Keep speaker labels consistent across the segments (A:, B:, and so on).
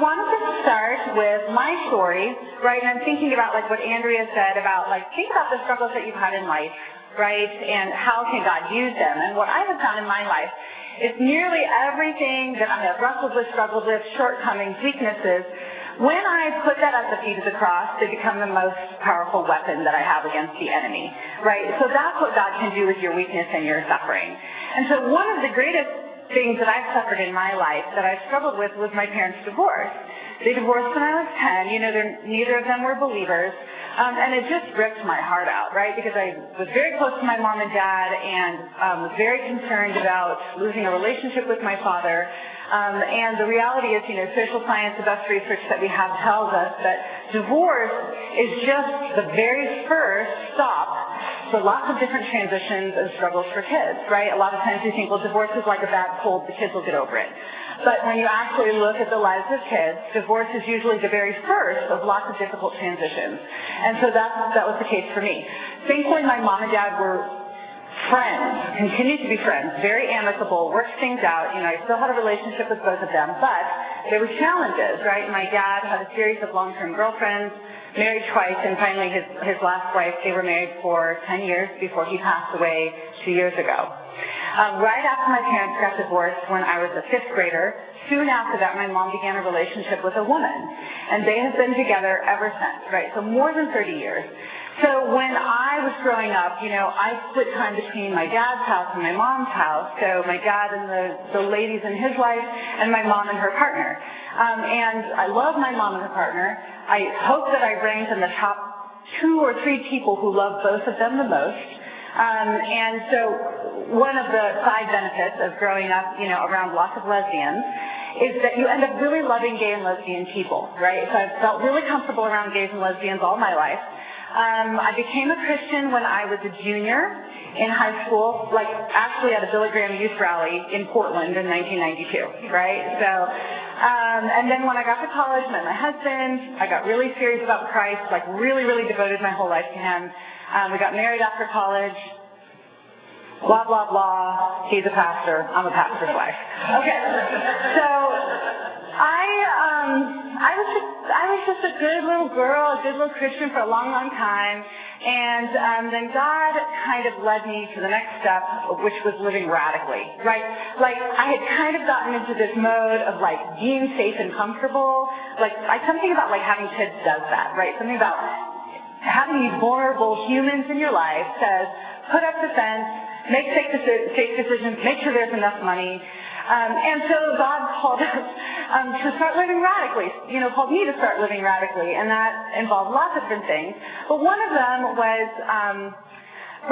A: wanted to start with my story, right? And I'm thinking about like what Andrea said about like, think about the struggles that you've had in life, right? And how can God use them? And what I have found in my life is nearly everything that I have wrestled with, struggled with, shortcomings, weaknesses, when I put that at the feet of the cross, they become the most powerful weapon that I have against the enemy, right? So that's what God can do with your weakness and your suffering. And so one of the greatest things that I've suffered in my life that I struggled with was my parents' divorce. They divorced when I was 10. You know, neither of them were believers. And it just ripped my heart out, right? Because I was very close to my mom and dad and was very concerned about losing a relationship with my father. And the reality is, you know, social science, the best research that we have tells us that divorce is just the very first stop for lots of different transitions and struggles for kids, right? A lot of times you think, well, divorce is like a bad cold, the kids will get over it. But when you actually look at the lives of kids, divorce is usually the very first of lots of difficult transitions. And so that was the case for me. Thankfully, my mom and dad were friends, continued to be friends, very amicable, worked things out. You know, I still had a relationship with both of them, but there were challenges, right? My dad had a series of long-term girlfriends, married twice, and finally his last wife, they were married for 10 years before he passed away 2 years ago. Right after my parents got divorced when I was a 5th grader, soon after that my mom began a relationship with a woman, and they have been together ever since, right? So more than 30 years. So when I was growing up, you know, I split time between my dad's house and my mom's house. So my dad and the ladies in his life, and my mom and her partner. And I love my mom and her partner. I hope that I ranked in the top 2 or 3 people who love both of them the most. And so one of the side benefits of growing up, you know, around lots of lesbians is that you end up really loving gay and lesbian people, right? So I've felt really comfortable around gays and lesbians all my life. I became a Christian when I was a junior in high school, like actually at a Billy Graham youth rally in Portland in 1992, right? So, and then when I got to college, met my husband, I got really serious about Christ, like really, really devoted my whole life to him. We got married after college, blah, blah, blah. He's a pastor, I'm a pastor's wife. Okay, so I was just a good little girl, a good little Christian for a long, long time, and then God kind of led me to the next step, which was living radically, right? Like, I had kind of gotten into this mode of, like, being safe and comfortable. Like, something about, like, having kids does that, right? Something about having these vulnerable humans in your life says, put up the fence, make safe decisions, make sure there's enough money. And so God called us to start living radically, you know, called me to start living radically, and that involved lots of different things. But one of them was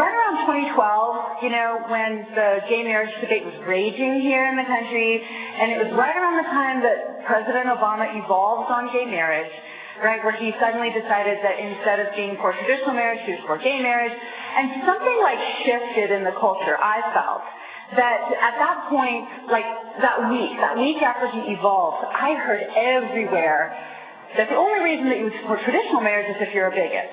A: right around 2012, you know, when the gay marriage debate was raging here in the country, and it was right around the time that President Obama evolved on gay marriage, right, where he suddenly decided that instead of being for traditional marriage, he was for gay marriage, and something like shifted in the culture, I felt. That at that point, like that week after he evolved, I heard everywhere that the only reason that you would support traditional marriage is if you're a bigot,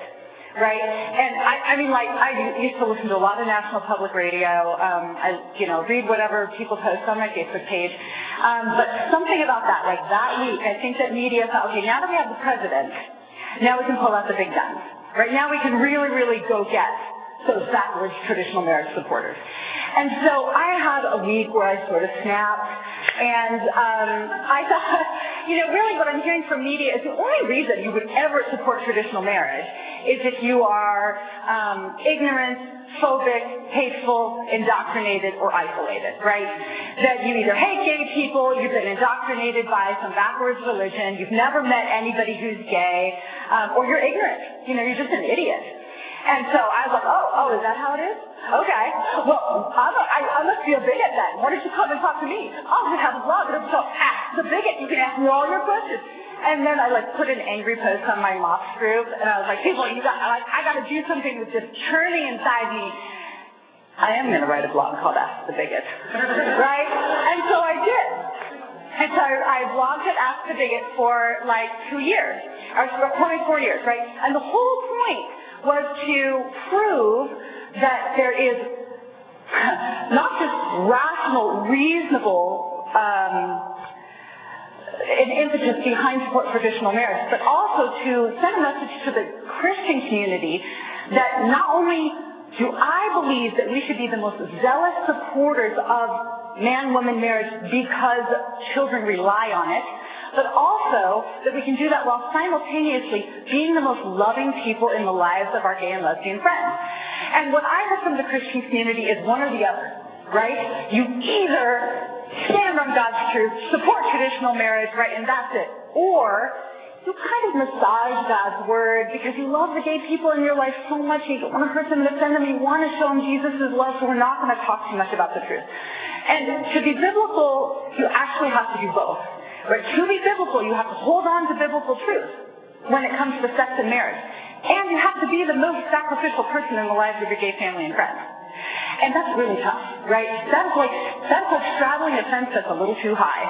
A: right? And I mean, like, I used to listen to a lot of national public radio. I, you know, read whatever people post on my Facebook page. But something about that, like that week, I think that media thought, okay, now that we have the president, now we can pull out the big guns, right? Now we can really, really go get those backwards traditional marriage supporters. And so I had a week where I sort of snapped, and I thought, you know, really what I'm hearing from media is the only reason you would ever support traditional marriage is if you are ignorant, phobic, hateful, indoctrinated, or isolated, right? That you either hate gay people, you've been indoctrinated by some backwards religion, you've never met anybody who's gay, or you're ignorant. You know, you're just an idiot. And so I was like, oh, is that how it is? Okay. Well, I must be a bigot then. Why don't you come and talk to me? Oh, we have a blog. So ask the bigot. You can ask me all your questions. And then I like put an angry post on my MOPS group, and I was like, people, I got to do something with this churning inside me. I am going to write a blog called Ask the Bigot, right? And so I did. And so I blogged at Ask the Bigot for like 2 years, or probably 4 years, right? And the whole point was to prove that there is not just rational, reasonable an impetus behind support for traditional marriage, but also to send a message to the Christian community that not only do I believe that we should be the most zealous supporters of man-woman marriage because children rely on it, but also that we can do that while simultaneously being the most loving people in the lives of our gay and lesbian friends. And what I heard from the Christian community is one or the other, right? You either stand on God's truth, support traditional marriage, right, and that's it, or you kind of massage God's word because you love the gay people in your life so much, you don't want to hurt them and offend them, you want to show them Jesus' love, so we're not going to talk too much about the truth. And to be biblical, you actually have to do both. Right? To be biblical, you have to hold on to biblical truth when it comes to sex and marriage. And you have to be the most sacrificial person in the lives of your gay family and friends. And that's really tough, right? That's like straddling a fence that's a little too high,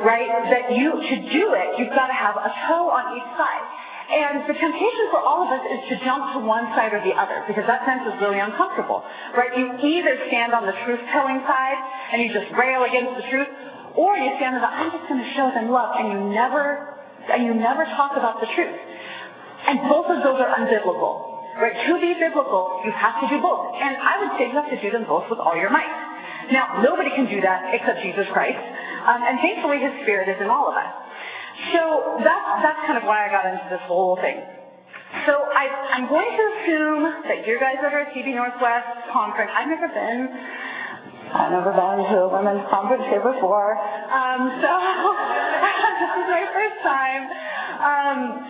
A: right? That to do it, you've got to have a toe on each side. And the temptation for all of us is to jump to one side or the other because that fence is really uncomfortable, right? You either stand on the truth-telling side and you just rail against the truth, or you stand on the, I'm just going to show them love, and you never talk about the truth. And both of those are unbiblical. Right? To be biblical, you have to do both. And I would say you have to do them both with all your might. Now, nobody can do that except Jesus Christ. And thankfully, His Spirit is in all of us. So that's kind of why I got into this whole thing. So I'm going to assume that you guys are at TB Northwest conference. I've never been to a women's conference here before. So this is my first time.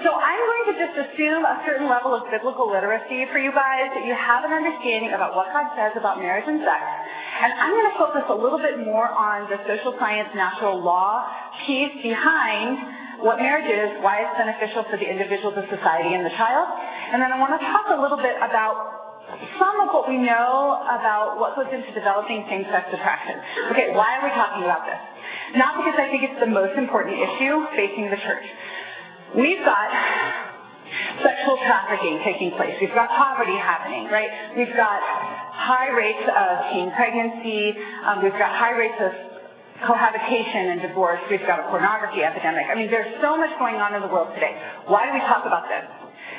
A: So I'm going to just assume a certain level of biblical literacy for you guys, that you have an understanding about what God says about marriage and sex. And I'm going to focus a little bit more on the social science, natural law piece behind what marriage is, why it's beneficial for the individual, the society, and the child. And then I want to talk a little bit about some of what we know about what goes into developing same-sex attraction. Okay, why are we talking about this? Not because I think it's the most important issue facing the church. We've got sexual trafficking taking place. We've got poverty happening, right? We've got high rates of teen pregnancy. We've got high rates of cohabitation and divorce. We've got a pornography epidemic. I mean, there's so much going on in the world today. Why do we talk about this?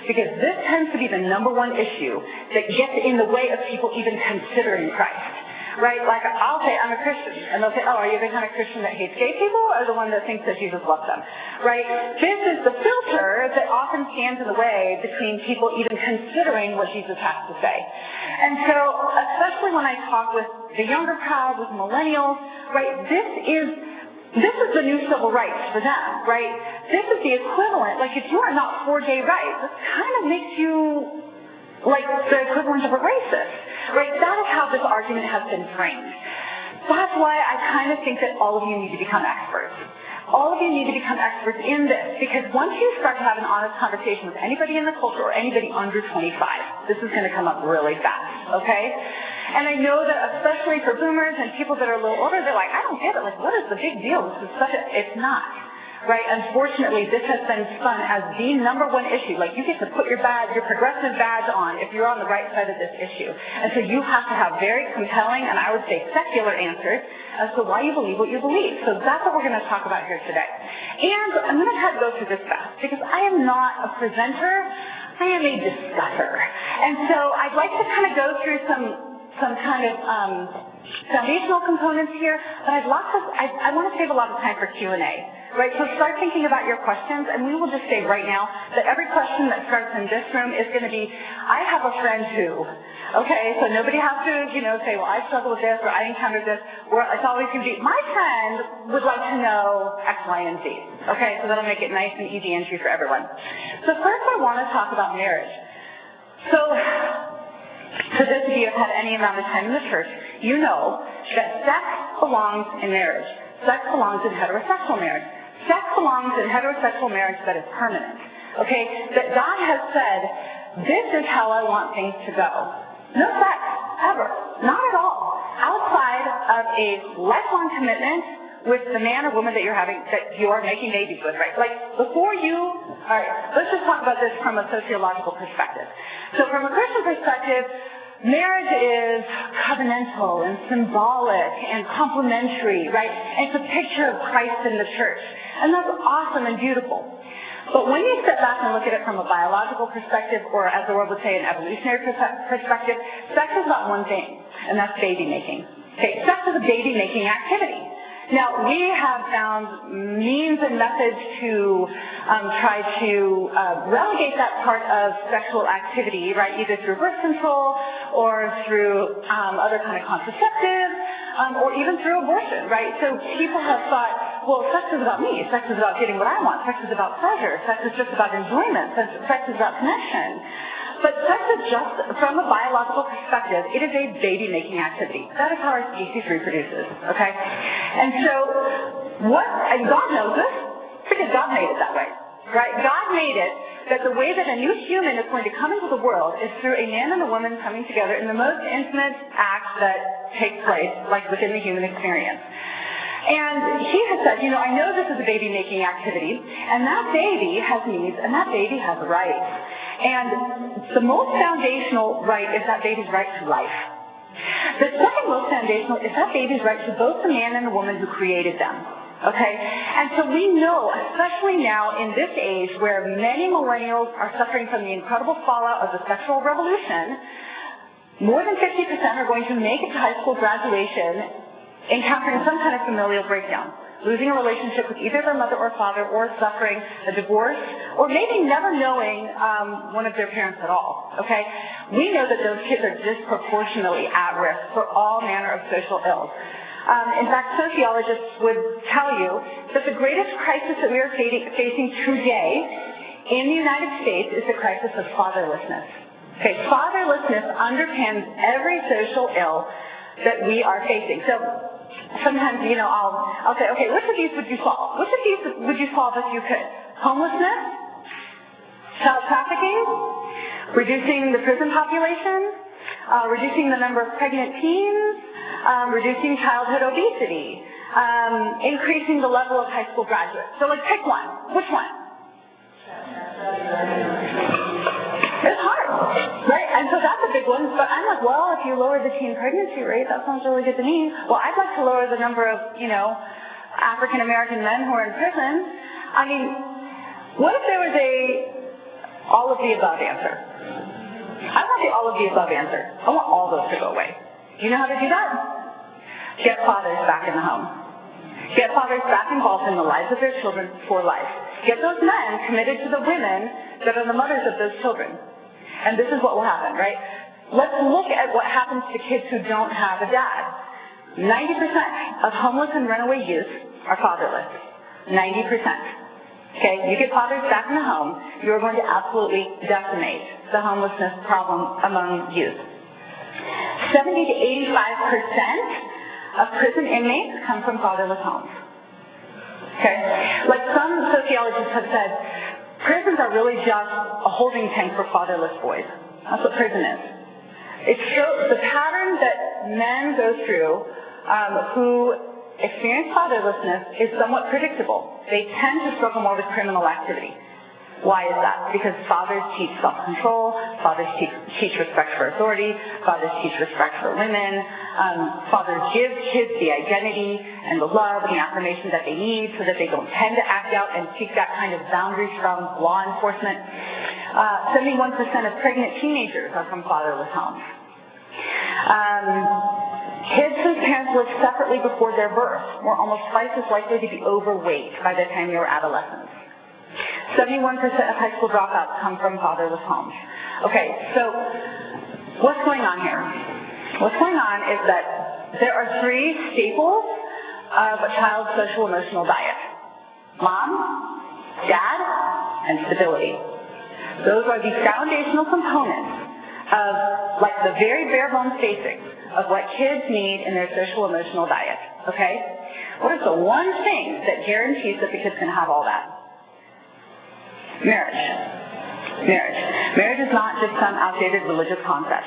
A: Because this tends to be the number one issue that gets in the way of people even considering Christ, right? Like, I'll say, I'm a Christian, and they'll say, oh, are you the kind of Christian that hates gay people, or the one that thinks that Jesus loves them, right? This is the filter that often stands in the way between people even considering what Jesus has to say. And so, especially when I talk with the younger crowd, with millennials, right, this is the new civil rights for them, right? This is the equivalent. Like, if you are not for gay rights, this kind of makes you like the equivalent of a racist, right? That is how this argument has been framed. That's why I kind of think that all of you need to become experts. All of you need to become experts in this, because once you start to have an honest conversation with anybody in the culture or anybody under 25, this is going to come up really fast, okay? And I know that especially for boomers and people that are a little older, they're like, I don't get it. Like, what is the big deal? This is it's not, right? Unfortunately, this has been spun as the number one issue. Like, you get to put your progressive badge on if you're on the right side of this issue. And so you have to have very compelling, and I would say secular answers as to why you believe what you believe. So that's what we're going to talk about here today. And I'm going to try to go through this fast, because I am not a presenter. I am a discusser. And so I'd like to kind of go through some kind of foundational components here, but I want to save a lot of time for Q&A, right? So start thinking about your questions, and we will just say right now that every question that starts in this room is going to be, I have a friend who, okay? So nobody has to, say, well, I struggle with this, or I encountered this, or it's always going to be, my friend would like to know X, Y, and Z, okay? So that'll make it nice and easy entry for everyone. So first I want to talk about marriage. So for those of you who have had any amount of time in the church, you know that sex belongs in marriage. Sex belongs in heterosexual marriage. Sex belongs in heterosexual marriage that is permanent. Okay? That God has said, this is how I want things to go. No sex, ever. Not at all. Outside of a lifelong commitment with the man or woman that you are making babies with, right? Like, all right, let's just talk about this from a sociological perspective. So from a Christian perspective, marriage is covenantal and symbolic and complementary, right? And it's a picture of Christ in the church. And that's awesome and beautiful. But when you step back and look at it from a biological perspective, or as the world would say, an evolutionary perspective, sex is about one thing, and that's baby making. Okay, sex is a baby making activity. Now, we have found means and methods to try to relegate that part of sexual activity, right, either through birth control or through other kind of contraceptives, or even through abortion, right? So people have thought, well, sex is about me. Sex is about getting what I want. Sex is about pleasure. Sex is just about enjoyment. Sex is about connection. But sex is just, from a biological perspective, it is a baby-making activity. That is how our species reproduces, okay? And so, and God knows this, because God made it that way, right? God made it that the way that a new human is going to come into the world is through a man and a woman coming together in the most intimate act that takes place, like within the human experience. And he has said, you know, I know this is a baby-making activity, and that baby has needs, and that baby has rights. And the most foundational right is that baby's right to life. The second most foundational is that baby's right to both the man and the woman who created them. Okay? And so we know, especially now in this age where many millennials are suffering from the incredible fallout of the sexual revolution, more than 50% are going to make it to high school graduation encountering some kind of familial breakdown, losing a relationship with either their mother or father, or suffering a divorce, or maybe never knowing one of their parents at all, okay? We know that those kids are disproportionately at risk for all manner of social ills. In fact, sociologists would tell you that the greatest crisis that we are facing today in the United States is the crisis of fatherlessness. Okay, fatherlessness underpins every social ill that we are facing. So sometimes, you know, I'll say, okay, which of these would you solve? Which of these would you solve if you could? Homelessness? Child trafficking? Reducing the prison population? Reducing the number of pregnant teens? Reducing childhood obesity? Increasing the level of high school graduates? So, like, pick one. Which one? It's hard, right? And so that's a big one. But I'm like, well, if you lower the teen pregnancy rate, that sounds really good to me. Well, I'd like to lower the number of, you know, African-American men who are in prison. I mean, what if there was a all of the above answer? I want the all of the above answer. I want all those to go away. Do you know how to do that? Get fathers back in the home. Get fathers back involved in the lives of their children for life. Get those men committed to the women that are the mothers of those children. And this is what will happen, right? Let's look at what happens to kids who don't have a dad. 90% of homeless and runaway youth are fatherless. 90%. Okay, you get fathers back in the home, you're going to absolutely decimate the homelessness problem among youth. 70 to 85% of prison inmates come from fatherless homes. Okay? Like some sociologists have said, prisons are really just a holding tank for fatherless boys. That's what prison is. It shows the pattern that men go through who experience fatherlessness is somewhat predictable. They tend to struggle more with criminal activity. Why is that? Because fathers teach self-control, fathers teach respect for authority, fathers teach respect for women, fathers give kids the identity and the love and the affirmation that they need so that they don't tend to act out and seek that kind of boundary from law enforcement. 71% of pregnant teenagers are from fatherless homes. Kids whose parents lived separately before their birth were almost twice as likely to be overweight by the time they were adolescents. 71% of high school dropouts come from fatherless homes. Okay, so what's going on here? What's going on is that there are three staples of a child's social emotional diet. Mom, dad, and stability. Those are the foundational components of, like, the very bare bones basics of what kids need in their social emotional diet, okay? What is the one thing that guarantees that the kids can have all that? Marriage. Marriage is not just some outdated religious concept.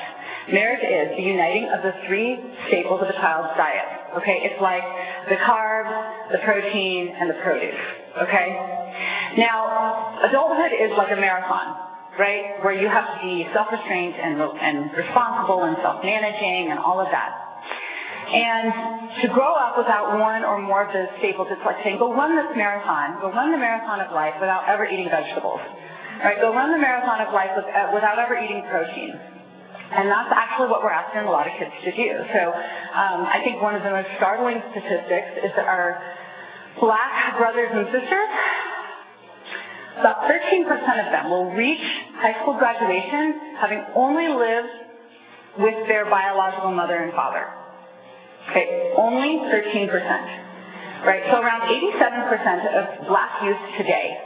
A: Marriage is the uniting of the three staples of a child's diet. Okay, it's like the carbs, the protein, and the produce. Okay? Now, adulthood is like a marathon, right? Where you have to be self-restrained and responsible and self-managing and all of that. And to grow up without one or more of those staples, it's like saying, go run this marathon, go run the marathon of life without ever eating vegetables. Right? Go run the marathon of life without ever eating protein. And that's actually what we're asking a lot of kids to do. So I think one of the most startling statistics is that our Black brothers and sisters, about 13% of them will reach high school graduation having only lived with their biological mother and father. Okay, only 13%. Right? So around 87% of Black youth today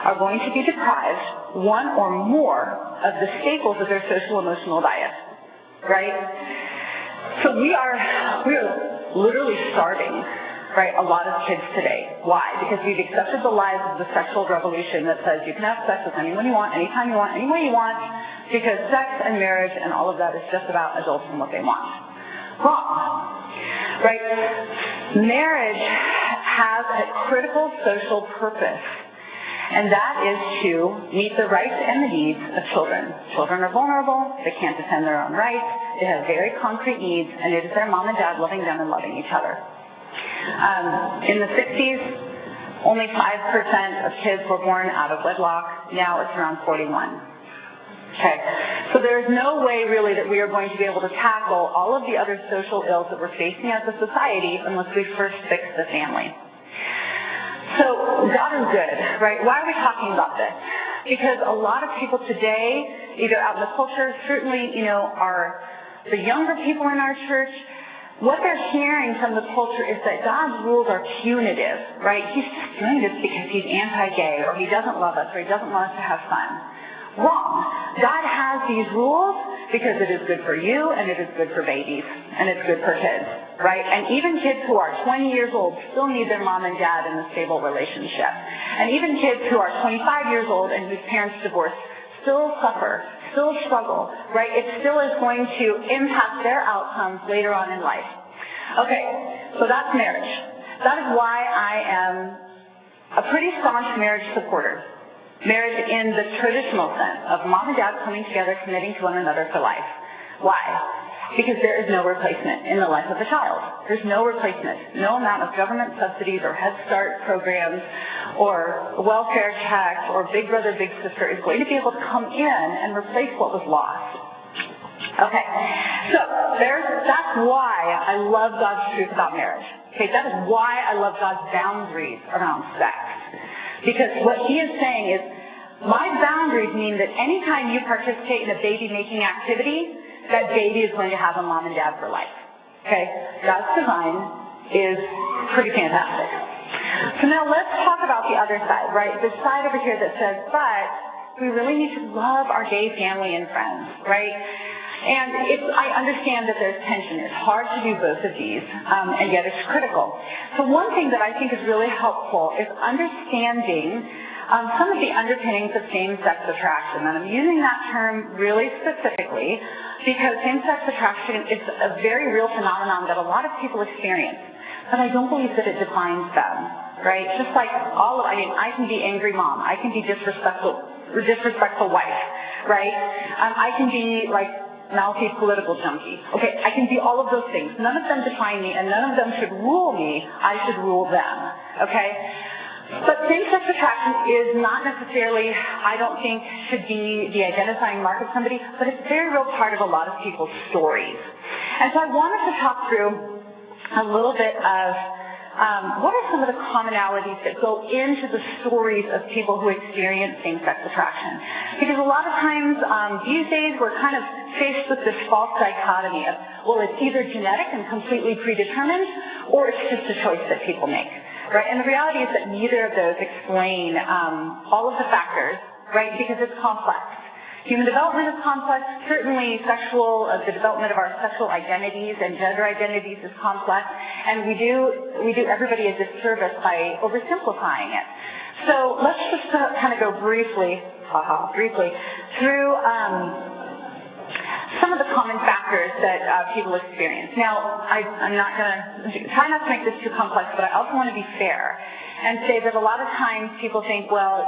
A: are going to be deprived one or more of the staples of their social-emotional diet. Right? So we are literally starving, right, a lot of kids today. Why? Because we've accepted the lies of the sexual revolution that says you can have sex with anyone you want, anytime you want, any way you want, because sex and marriage and all of that is just about adults and what they want. Wrong. Right? Marriage has a critical social purpose, and that is to meet the rights and the needs of children. Children are vulnerable, they can't defend their own rights, they have very concrete needs, and it is their mom and dad loving them and loving each other. In the 60s, only 5% of kids were born out of wedlock. Now it's around 41. Okay, so there's no way really that we are going to be able to tackle all of the other social ills that we're facing as a society unless we first fix the family. So God is good, right? Why are we talking about this? Because a lot of people today, either out in the culture, certainly, are the younger people in our church, what they're hearing from the culture is that God's rules are punitive, right? He's just doing this because he's anti-gay, or he doesn't love us, or he doesn't want us to have fun. Wrong. God has these rules because it is good for you, and it is good for babies, and it's good for kids, right? And even kids who are 20 years old still need their mom and dad in a stable relationship. And even kids who are 25 years old and whose parents divorced still suffer, still struggle, right? It still is going to impact their outcomes later on in life. Okay, so that's marriage. That is why I am a pretty staunch marriage supporter. Marriage in the traditional sense of mom and dad coming together, committing to one another for life. Why? Because there is no replacement in the life of a child. There's no replacement. No amount of government subsidies or Head Start programs or welfare checks or Big Brother, Big Sister is going to be able to come in and replace what was lost. Okay, so that's why I love God's truth about marriage. Okay, that is why I love God's boundaries around sex. Because what he is saying is, my boundaries mean that anytime you participate in a baby-making activity, that baby is going to have a mom and dad for life. Okay? God's design is pretty fantastic. So now let's talk about the other side, right? The side over here that says, but we really need to love our gay family and friends, right? And I understand that there's tension. It's hard to do both of these, and yet it's critical. So one thing that I think is really helpful is understanding some of the underpinnings of same-sex attraction. And I'm using that term really specifically because same-sex attraction is a very real phenomenon that a lot of people experience. But I don't believe that it defines them, right? Just like I can be angry mom. I can be disrespectful wife, right? I can be mouthy political junkie. Okay, I can be all of those things. None of them define me, and none of them should rule me. I should rule them. Okay? But same-sex attraction is not necessarily, I don't think, should be the identifying mark of somebody, but it's a very real part of a lot of people's stories. And so I wanted to talk through a little bit of what are some of the commonalities that go into the stories of people who experience same-sex attraction? Because a lot of times these days we're kind of faced with this false dichotomy of, well, it's either genetic and completely predetermined, or it's just a choice that people make, right? And the reality is that neither of those explain all of the factors, right? Because it's complex. Human development is complex. Certainly the development of our sexual identities and gender identities is complex, and we do everybody a disservice by oversimplifying it. So let's just kind of go briefly through some of the common factors that people experience. Now, I'm not going to try not to make this too complex, but I also want to be fair and say that a lot of times people think, well,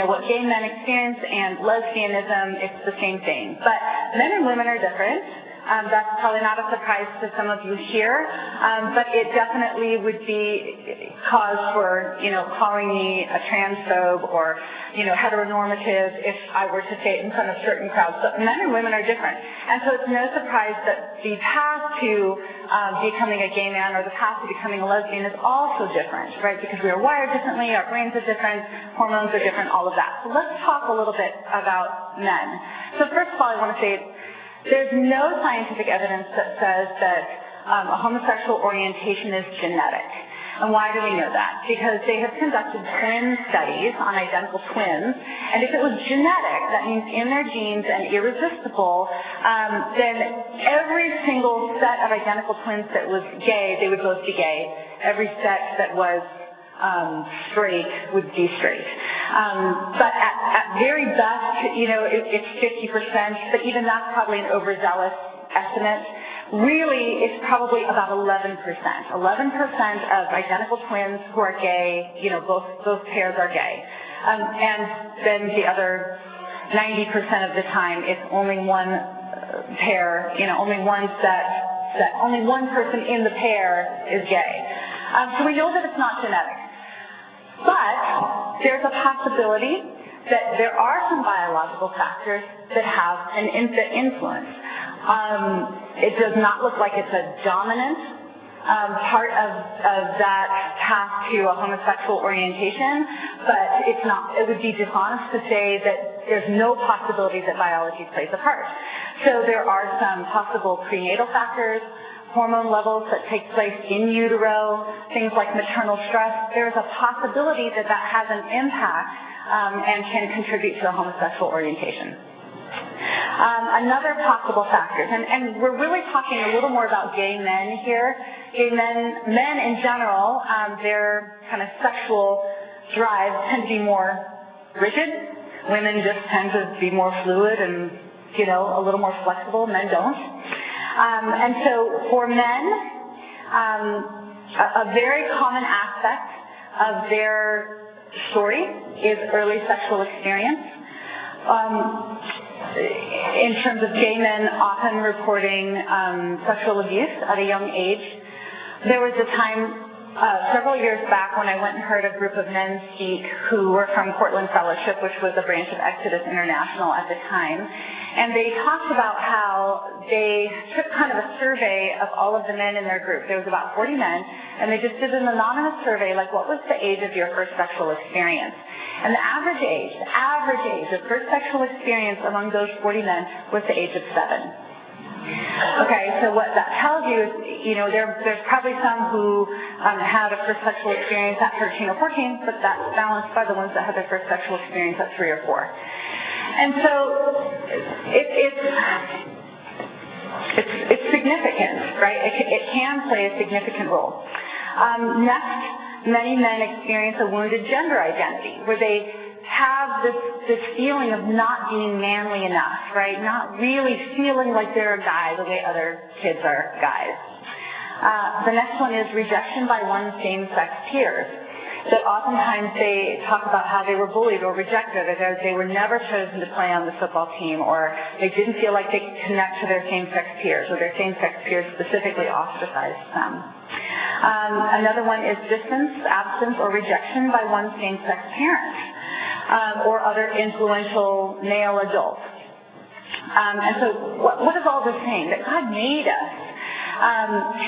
A: what gay men experience and lesbianism, it's the same thing. But men and women are different. That's probably not a surprise to some of you here, but it definitely would be cause for, calling me a transphobe or, heteronormative if I were to say it in front of certain crowds. But men and women are different. And so it's no surprise that the path to becoming a gay man or the path to becoming a lesbian is also different, right? Because we are wired differently, our brains are different, hormones are different, all of that. So let's talk a little bit about men. So first of all, I want to say there's no scientific evidence that says that a homosexual orientation is genetic. And why do we know that? Because they have conducted twin studies on identical twins, and if it was genetic, that means in their genes and irresistible, then every single set of identical twins that was gay, they would both be gay. Every set that was straight would be straight. But at very best, it's 50%, but even that's probably an overzealous estimate. Really, it's probably about 11%. 11% of identical twins who are gay, both pairs are gay. And then the other 90% of the time, it's only one pair, only one set, only one person in the pair is gay. So we know that it's not genetic. But there's a possibility that there are some biological factors that have an influence. It does not look like it's a dominant part of that path to a homosexual orientation, but it's not. It would be dishonest to say that there's no possibility that biology plays a part. So there are some possible prenatal factors, hormone levels that take place in utero, things like maternal stress. There's a possibility that that has an impact and can contribute to a homosexual orientation. Another possible factor, and we're really talking a little more about gay men here. Gay men in general, their kind of sexual drives tend to be more rigid. Women just tend to be more fluid and, a little more flexible. Men don't. And so for men, a very common aspect of their story is early sexual experience. In terms of gay men often reporting sexual abuse at a young age. There was a time several years back when I went and heard a group of men speak who were from Portland Fellowship, which was a branch of Exodus International at the time, and they talked about how they took kind of a survey of all of the men in their group. There was about 40 men, and they just did an anonymous survey, like what was the age of your first sexual experience? And the average age of first sexual experience among those 40 men was the age of 7. Okay, so what that tells you is, there's probably some who had a first sexual experience at 13 or 14, but that's balanced by the ones that had their first sexual experience at 3 or 4. And so it's significant, right? It can play a significant role. Next, many men experience a wounded gender identity, where they have this feeling of not being manly enough, right? Not really feeling like they're a guy the way other kids are guys. The next one is rejection by one's same-sex peers. That oftentimes they talk about how they were bullied or rejected, or they were never chosen to play on the football team, or they didn't feel like they could connect to their same-sex peers, or their same-sex peers specifically ostracized them. Another one is distance, absence, or rejection by one's same-sex parent or other influential male adults. And so what is all this saying? That God made us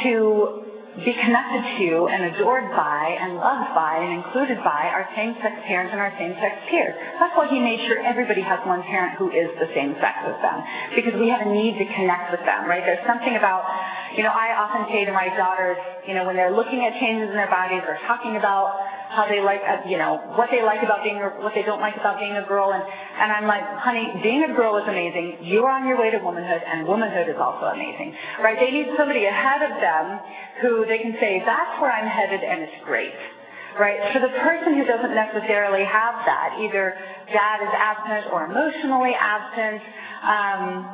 A: to be connected to and adored by and loved by and included by our same-sex parents and our same-sex peers. That's why he made sure everybody has one parent who is the same sex as them, because we have a need to connect with them, right? There's something about, I often say to my daughters, when they're looking at changes in their bodies or talking about how they like, what they like about being, or what they don't like about being a girl, and I'm like, honey, being a girl is amazing. You're on your way to womanhood, and womanhood is also amazing, right? They need somebody ahead of them who they can say, that's where I'm headed, and it's great, right? For the person who doesn't necessarily have that, either dad is absent or emotionally absent,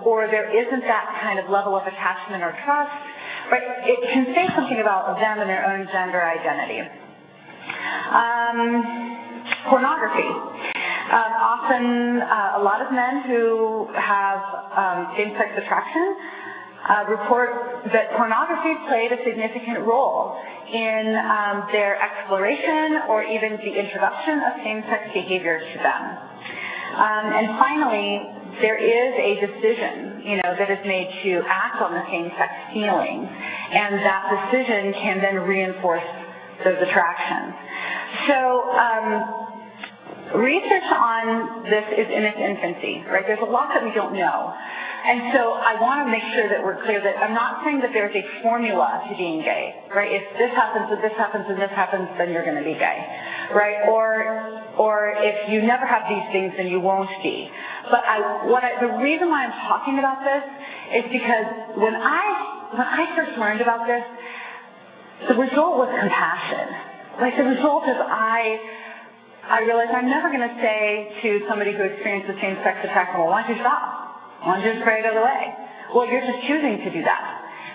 A: or there isn't that kind of level of attachment or trust, right? It can say something about them and their own gender identity. Pornography. Often, a lot of men who have same-sex attraction report that pornography played a significant role in their exploration or even the introduction of same-sex behavior to them. And finally, there is a decision, that is made to act on the same-sex feelings, and that decision can then reinforce those attractions. So research on this is in its infancy, right? There's a lot that we don't know. And so I want to make sure that we're clear that I'm not saying that there's a formula to being gay, right? If this happens, and this happens, and this happens, then you're going to be gay, right? Or if you never have these things, then you won't be. But the reason why I'm talking about this is because when I first learned about this, the result was compassion. Like the result is I realized I'm never going to say to somebody who experienced the same-sex attraction, well, why don't you stop? Why don't you just pray it out of the way? Well, you're just choosing to do that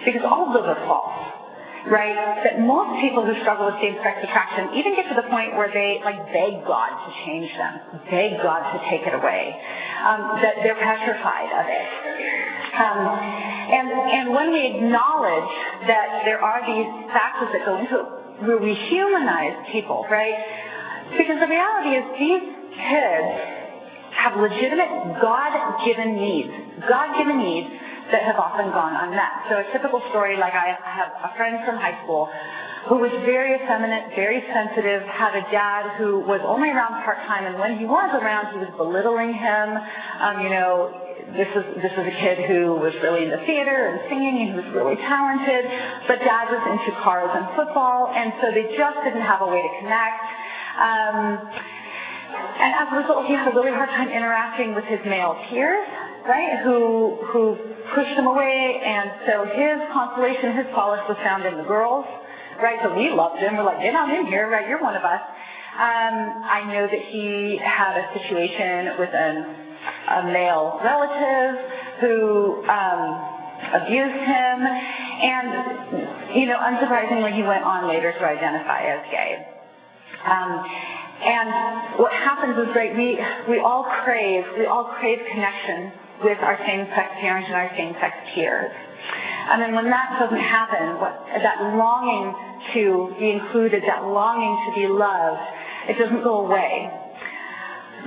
A: because all of those are false, right? That most people who struggle with same-sex attraction even get to the point where they beg God to change them, beg God to take it away, that they're petrified of it. And when we acknowledge that there are these factors that go into it, where we humanize people, right? Because the reality is these kids have legitimate God-given needs that have often gone unmet. So a typical story, like I have a friend from high school who was very effeminate, very sensitive, had a dad who was only around part-time, and when he was around, he was belittling him. This was a kid who was really into theater and singing, and he was really talented, but dad was into cars and football, and so they just didn't have a way to connect. And as a result, he had a really hard time interacting with his male peers, right, who pushed him away, and so his consolation, his solace was found in the girls, right, so we loved him. We're like, get on in here, right, you're one of us. I know that he had a situation with a male relative who abused him, and, unsurprisingly, he went on later to identify as gay. And what happens is, right, we all crave connection with our same-sex parents and our same-sex peers. And then when that doesn't happen, that longing to be included, that longing to be loved, it doesn't go away.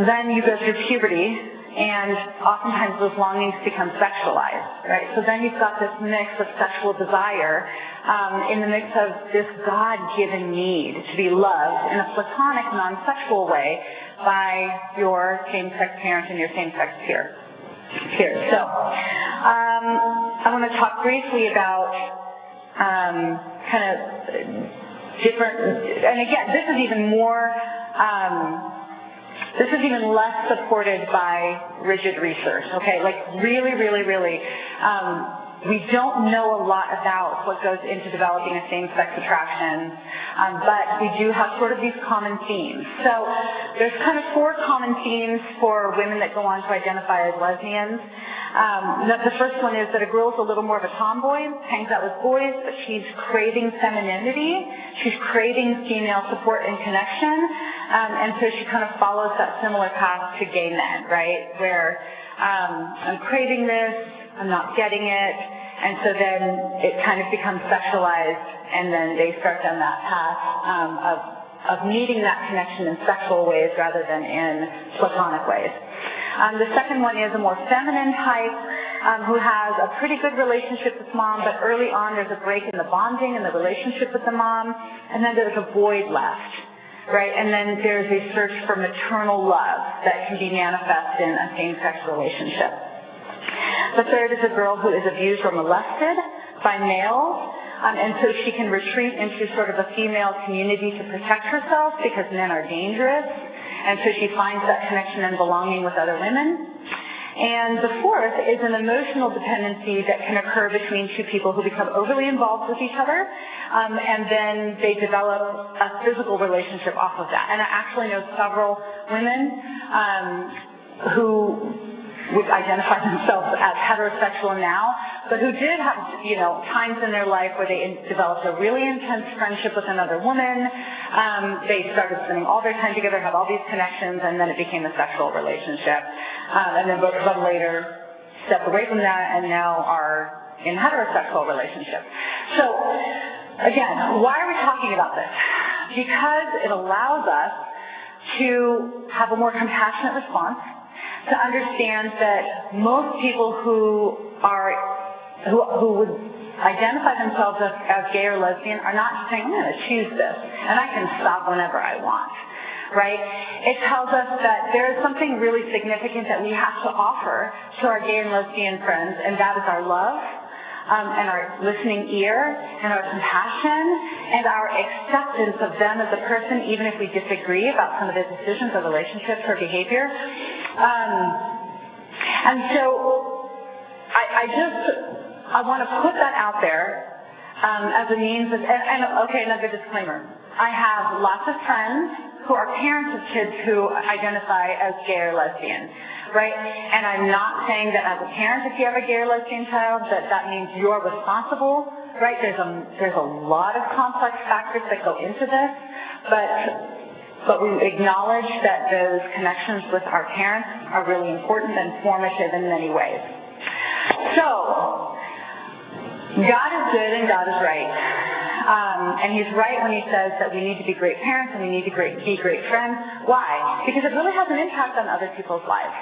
A: Then you go through puberty, and oftentimes those longings become sexualized, right? So then you've got this mix of sexual desire in the mix of this God-given need to be loved in a platonic, non-sexual way by your same-sex parent and your same-sex peers. So I want to talk briefly about kind of different, and again, this is even more this is even less supported by rigid research, okay? Like really, we don't know a lot about what goes into developing a same-sex attraction, but we do have sort of these common themes. So there's kind of 4 common themes for women that go on to identify as lesbians. The first one is that a girl's a little more of a tomboy, hangs out with boys, but she's craving femininity. She's craving female support and connection, and so she kind of follows that similar path to gay men, right, where I'm craving this, I'm not getting it, and so then it kind of becomes sexualized, and then they start down that path of needing that connection in sexual ways rather than in platonic ways. The second one is a more feminine type who has a pretty good relationship with mom, but early on there's a break in the bonding and the relationship with the mom, and then there's a void left, right? And then there's a search for maternal love that can be manifest in a same-sex relationship. The third is a girl who is abused or molested by males, and so she can retreat into sort of a female community to protect herself because men are dangerous, and so she finds that connection and belonging with other women. And the fourth is an emotional dependency that can occur between two people who become overly involved with each other, and then they develop a physical relationship off of that. And I actually know several women who would identify themselves as heterosexual now, but who did have, times in their life where they developed a really intense friendship with another woman. They started spending all their time together, had all these connections, and then it became a sexual relationship. And then both of them later stepped away from that and now are in heterosexual relationships. So, again, why are we talking about this? Because it allows us to have a more compassionate response, to understand that most people who would identify themselves as gay or lesbian are not just saying, I'm going to choose this, and I can stop whenever I want, right? It tells us that there is something really significant that we have to offer to our gay and lesbian friends, and that is our love, and our listening ear, and our compassion, and our acceptance of them as a person, even if we disagree about some of their decisions or relationships or behavior. And so I want to put that out there as a means of, okay, another disclaimer. I have lots of friends who are parents of kids who identify as gay or lesbian, right? And I'm not saying that as a parent, if you have a gay or lesbian child, that means you're responsible, right? There's a lot of complex factors that go into this, but we acknowledge that those connections with our parents are really important and formative in many ways. So, God is good and God is right. And He's right when He says that we need to be great parents and we need to be great friends. Why? Because it really has an impact on other people's lives.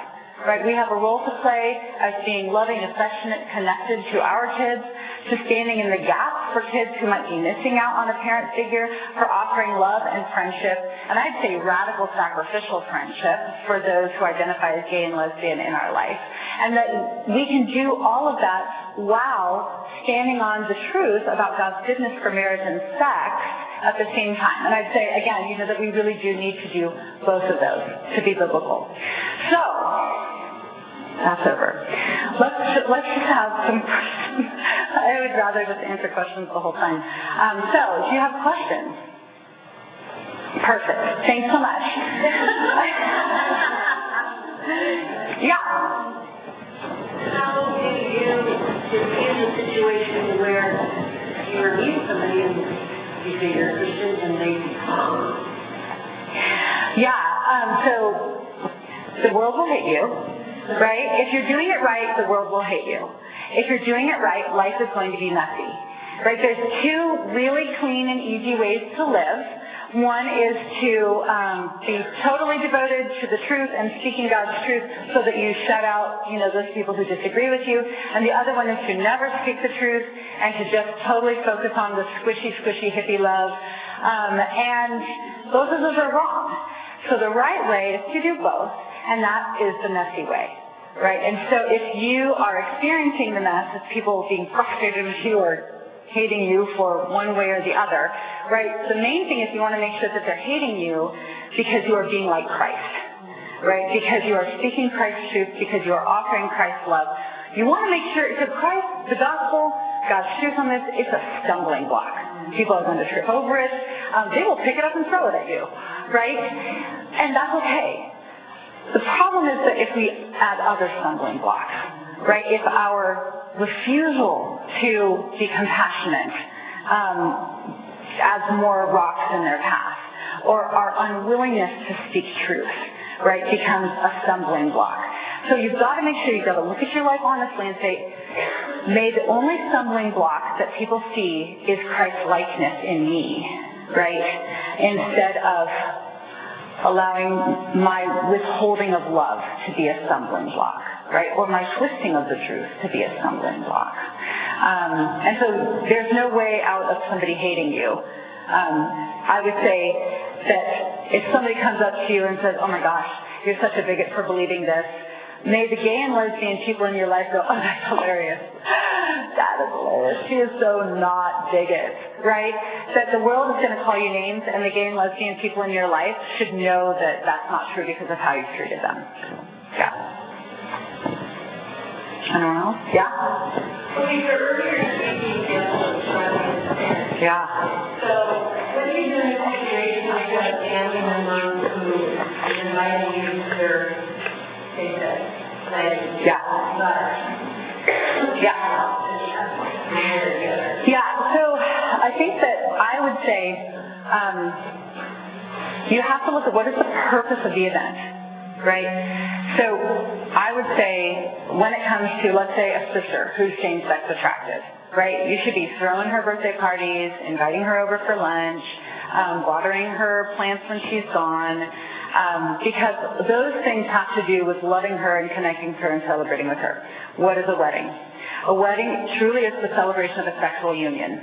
A: Right? We have a role to play as being loving, affectionate, connected to our kids, to standing in the gap for kids who might be missing out on a parent figure, for offering love and friendship, and I'd say radical sacrificial friendship for those who identify as gay and lesbian in our life. And that we can do all of that while standing on the truth about God's goodness for marriage and sex at the same time. And I'd say, again, that we really do need to do both of those to be biblical. So, that's over. Let's just have some questions. I would rather just answer questions the whole time. So, do you have questions? Perfect. Thanks so much. Yeah.
B: How do you diffuse a situation where you're meeting somebody and you say you're a Christian and they
A: Yeah, so the world will hate you, right? If you're doing it right, the world will hate you. If you're doing it right, life is going to be messy, right? There's two really clean and easy ways to live. One is to be totally devoted to the truth and speaking God's truth so that you shut out, those people who disagree with you. And the other one is to never speak the truth and to just totally focus on the squishy, hippie love. And both of those are wrong. So the right way is to do both, and that is the messy way, right? And so if you are experiencing the mess as people being frustrated with you or hating you for one way or the other, right? The main thing is you want to make sure that they're hating you because you are being like Christ, right? Because you are speaking Christ's truth, because you are offering Christ's love. You want to make sure, because Christ, the gospel, God's truth on this, it's a stumbling block. People are going to trip over it. They will pick it up and throw it at you, right? And that's okay. The problem is that if we add other stumbling blocks, right? If our refusal to be compassionate adds more rocks in their path, or our unwillingness to speak truth, right, becomes a stumbling block. So you've got to make sure you've got to look at your life honestly and say, may the only stumbling block that people see is Christ's likeness in me, right, instead of allowing my withholding of love to be a stumbling block, right, or my twisting of the truth to be a stumbling block. And so there's no way out of somebody hating you. I would say that if somebody comes up to you and says, oh my gosh, you're such a bigot for believing this, may the gay and lesbian people in your life go, oh, that's hilarious. That is hilarious. She is so not bigot, right? That the world is going to call you names, and the gay and lesbian people in your life should know that that's not true because of how you've treated them. Yeah. Anyone else? Yeah?
B: Well, you were earlier speaking of family.
A: Yeah.
B: So, what do you do in a situation like a family member who is inviting you to their wedding?
A: Yeah. Yeah. Yeah, so I think that I would say you have to look at what is the purpose of the event, right? So I would say when it comes to, let's say, a sister who's same-sex attracted, right? You should be throwing her birthday parties, inviting her over for lunch, watering her plants when she's gone, because those things have to do with loving her and connecting with her and celebrating with her. What is a wedding? A wedding truly is the celebration of a sexual union.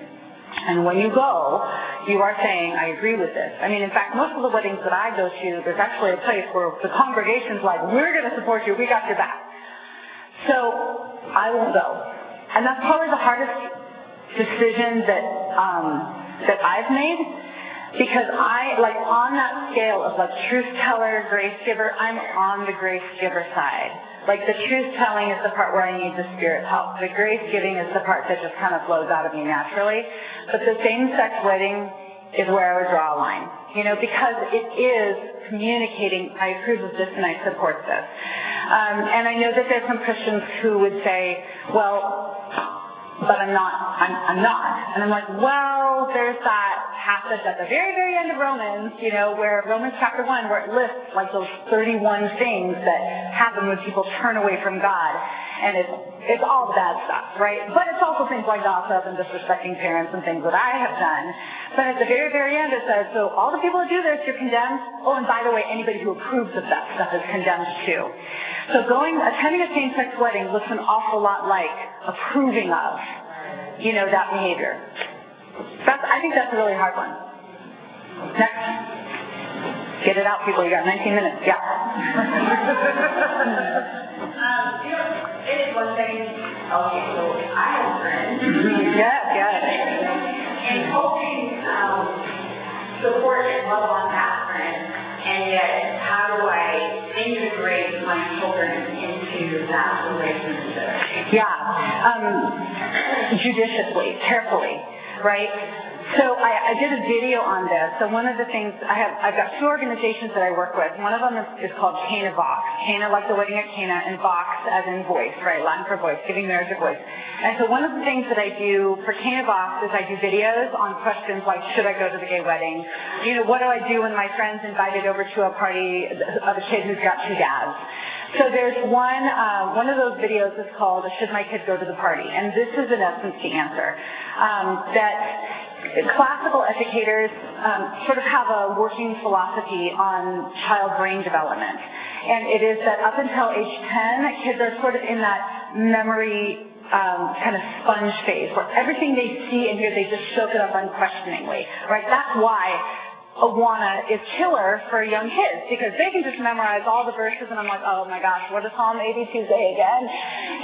A: And when you go, you are saying, I agree with this. I mean, in fact, most of the weddings that I go to, there's actually a place where the congregation's like, we're going to support you, we got your back. So I won't go. And that's probably the hardest decision that I've made, because I, like, on that scale of, like, truth teller, grace giver, I'm on the grace giver side. Like, the truth telling is the part where I need the Spirit's help. The grace giving is the part that just kind of flows out of me naturally. But the same-sex wedding is where I would draw a line, you know, because it is communicating, I approve of this and I support this. And I know that there's some Christians who would say, well, but I'm not. And I'm like, well, there's that passage at the very, very end of Romans, you know, where Romans chapter 1, where it lists like those 31 things that happen when people turn away from God. And it's all bad stuff, right? But it's also things like gossip and disrespecting parents and things that I have done. But at the very, very end it says, so all the people who do this, you're condemned. Oh, and by the way, anybody who approves of that stuff is condemned too. So attending a same-sex wedding looks an awful lot like approving of, you know, that behavior. I think that's a really hard one. Next. Get it out, people. You got 19 minutes. Yeah.
B: You know, it is one thing. Okay, so I have a friend.
A: Yes.
B: And hoping support and love on that friend, and yet how do I integrate my children into that relationship?
A: Yeah, judiciously, carefully, right? So I did a video on this. So one of the things, I've got two organizations that I work with. One of them is called Cana Vox. Cana, like the wedding at Cana, and Vox as in voice, right? Latin for voice, giving marriage a voice. And so one of the things that I do for Cana Vox is I do videos on questions like, should I go to the gay wedding? You know, what do I do when my friend's invited over to a party of a kid who's got two dads? So there's one of those videos is called, should my kid go to the party? And this is in essence the answer. That classical educators sort of have a working philosophy on child brain development. And it is that up until age 10, kids are sort of in that memory kind of sponge phase where everything they see and hear, they just soak it up unquestioningly, right? That's why Awana is killer for young kids, because they can just memorize all the verses, and I'm like, oh my gosh, what does Psalm 82 say again?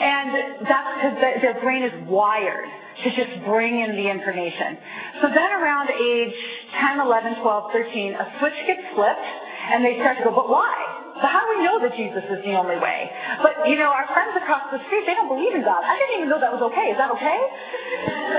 A: And that's because their brain is wired to just bring in the information. So then around age 10, 11, 12, 13, a switch gets flipped, and they start to go, but why? So how do we know that Jesus is the only way? But, you know, our friends across the street, they don't believe in God. I didn't even know that was okay. Is that okay?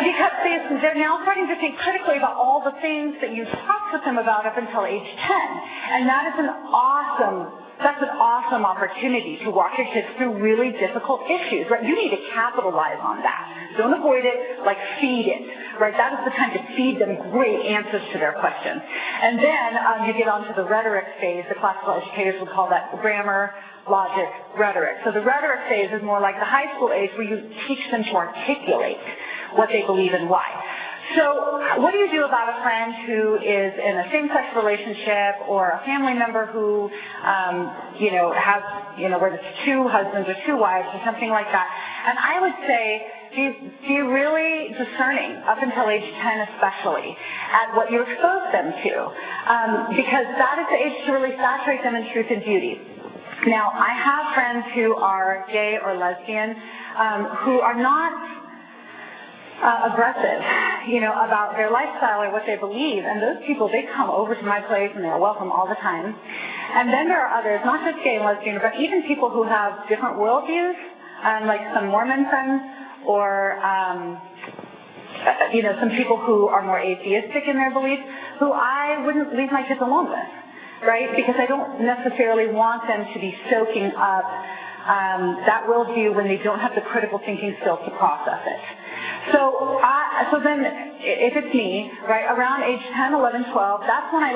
A: Because they're now starting to think critically about all the things that you talked with them about up until age 10. And that is an awesome opportunity to walk your kids through really difficult issues, right? You need to capitalize on that. Don't avoid it, like feed it, right? That is the time to feed them great answers to their questions. And then you get onto the rhetoric phase. The classical educators would call that grammar, logic, rhetoric. So the rhetoric phase is more like the high school age where you teach them to articulate what they believe and why. So what do you do about a friend who is in a same-sex relationship, or a family member who, has, where there's two husbands or two wives or something like that? And I would say, be really discerning up until age 10 especially at what you expose them to, because that is the age to really saturate them in truth and beauty. Now, I have friends who are gay or lesbian who are not aggressive, about their lifestyle or what they believe. And those people, they come over to my place and they're welcome all the time. And then there are others, not just gay and lesbian, but even people who have different worldviews, like some Mormon friends, or, some people who are more atheistic in their beliefs, who I wouldn't leave my kids alone with, right? Because I don't necessarily want them to be soaking up that worldview when they don't have the critical thinking skills to process it. So then, if it's me, right, around age 10, 11, 12, that's when I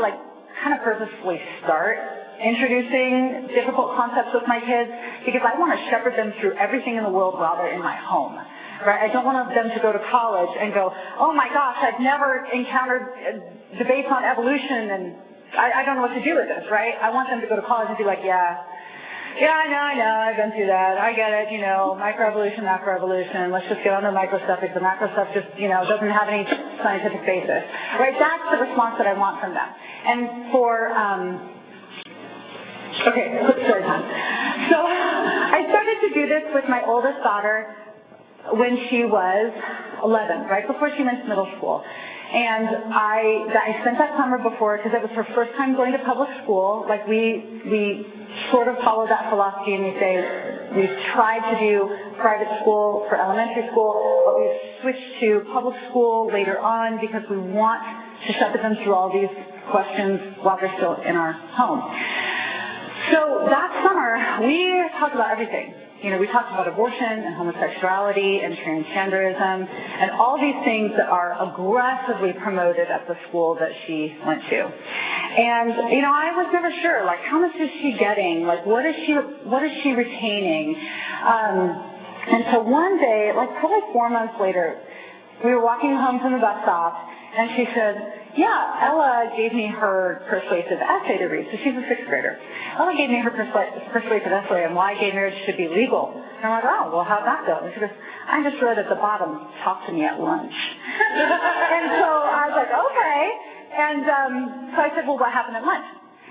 A: kind of purposefully start introducing difficult concepts with my kids because I want to shepherd them through everything in the world while they're in my home. Right? I don't want them to go to college and go, oh my gosh, I've never encountered debates on evolution and I don't know what to do with this, right? I want them to go to college and be like, yeah, I know, I've been through that. I get it, microevolution, macroevolution. Let's just get on to micro stuff because the macro stuff just, doesn't have any scientific basis. Right? That's the response that I want from them. And for, okay, quick story time. So I started to do this with my oldest daughter when she was 11, right before she went to middle school. And I spent that summer before because it was her first time going to public school. Like we sort of follow that philosophy and we say we've tried to do private school for elementary school, but we've switched to public school later on because we want to shepherd them through all these questions while they're still in our home. So that summer, we talked about everything. We talked about abortion and homosexuality and transgenderism and all these things that are aggressively promoted at the school that she went to. And, I was never sure, like, how much is she getting? Like, what is she retaining? And so one day, like probably 4 months later, we were walking home from the bus stop, and she said, yeah, Ella gave me her persuasive essay to read. So she's a 6th grader. Ella gave me her persuasive essay on why gay marriage should be legal. And I'm like, oh, well, how'd that go? And she goes, I just read at the bottom, talk to me at lunch. And so I was like, okay. And so I said, well, what happened at lunch?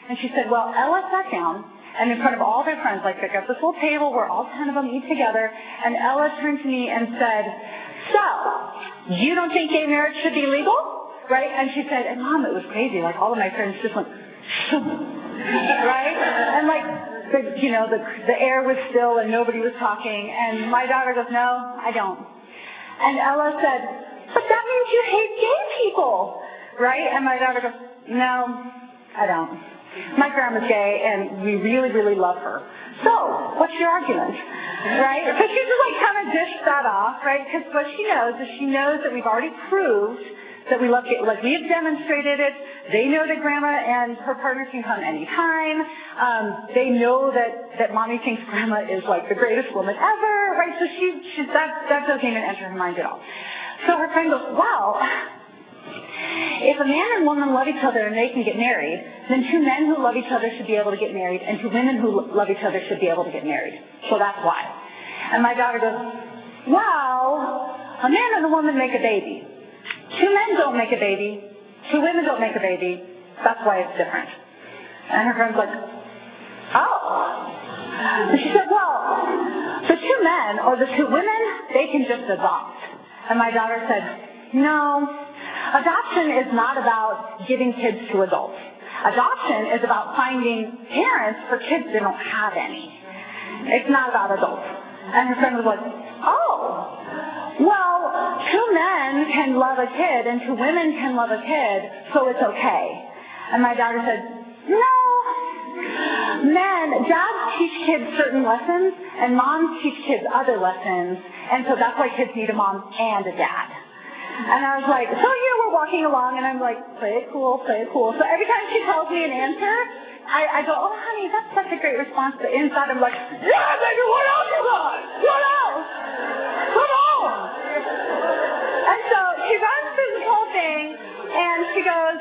A: And she said, well, Ella sat down, and in front of all their friends, like they got this little table where all 10 of them eat together, and Ella turned to me and said, so, you don't think gay marriage should be legal? Right? And she said, and Mom, it was crazy. Like, all of my friends just went, right? And like, the air was still and nobody was talking. And my daughter goes, no, I don't. And Ella said, but that means you hate gay people, right? And my daughter goes, no, I don't. My grandma's gay and we really, really love her. So, what's your argument? Right? So she just like kind of dished that off, right? Because what she knows is she knows that we've already proved that we love, like we have demonstrated it. They know that grandma and her partner can come anytime. They know that mommy thinks grandma is like the greatest woman ever, right? So that doesn't even enter her mind at all. So her friend goes, well, if a man and woman love each other and they can get married, then 2 men who love each other should be able to get married, and 2 women who love each other should be able to get married. So that's why. And my daughter goes, well, a man and a woman make a baby. 2 men don't make a baby. 2 women don't make a baby. That's why it's different. And her friend's like, oh. And she said, well, the 2 men or the 2 women, they can just adopt. And my daughter said, no, adoption is not about giving kids to adults. Adoption is about finding parents for kids that don't have any. It's not about adults. And her friend was like, oh. Well, 2 men can love a kid and 2 women can love a kid, so it's okay. And my daughter said, no. Dads teach kids certain lessons and moms teach kids other lessons, and so that's why kids need a mom and a dad. And I was like, so we're walking along and I'm like, play it cool, play it cool. So every time she tells me an answer, I go, oh honey, that's such a great response. But inside I'm like, yeah, baby, what else you got? What else? Come on. And so she runs through this whole thing, and she goes,